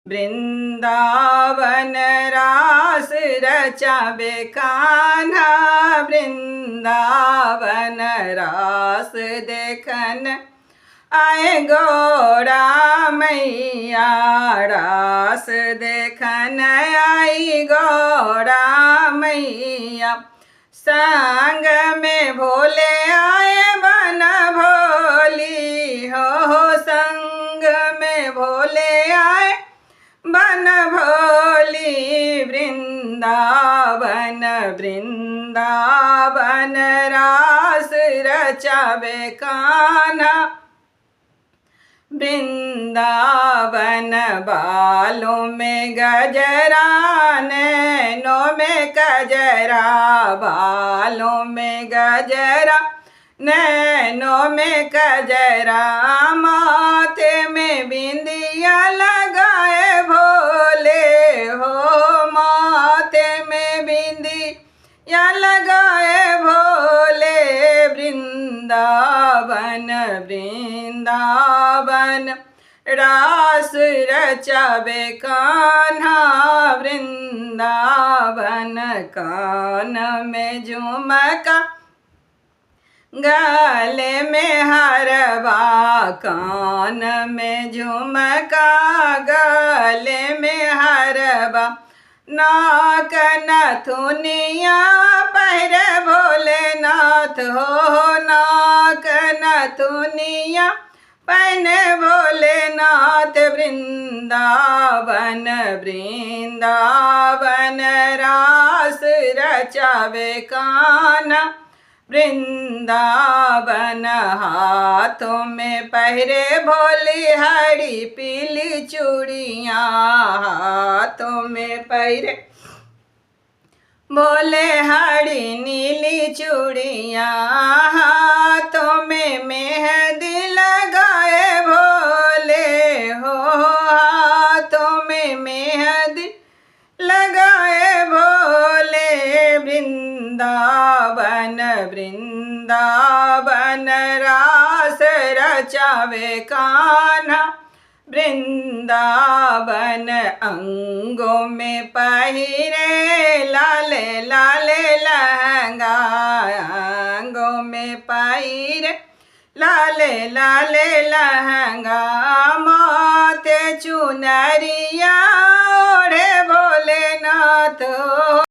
वृंदावन रास रचावे कान्हा, वृंदावन रास देखन आए गौरा मैया, रास देखन आई गौरा मैया। संग में भोले आए बन भोली हो, संग में भोले आए बन भोली। वृंदावन वृंदावन रास रचावे कान्हा, वृंदावन बालों में गजरा नैनों में कजरा, बालों में गजरा नैनों में कजरा, माथे में बिंदिया लगाए भोले हो, माथे में बिंदिया लगाए भोले। वृंदावन वृंदावन रास रचावे कान्हा, वृंदावन कान में झुमका गले में हरवा, कान में झुमका गले में हरवा, नाक नथुनिया पहरे भोलेनाथ हो, नाक नथुनिया पहने भोलेनाथ। वृंदावन वृंदावन रास रचावे कान्हा, वृंदावन हाथों में पहरे भोली हरी पीली चूड़ियाँ, हाथों में पहरे भोले हरी नीली चूड़ियाँ, हाथों में मेहंदी लगाए भोले हो, हाथों में मेहंदी लगाए भोले। वृंदावन वृंदावन रास रचावे कान्हा, वृंदावन अंगों में पहिरे लाले लाले लहंगा, अंगों में पहिरे लाले लाले लहंगा, माथे चुनरिया ओढ़े भोलेनाथ।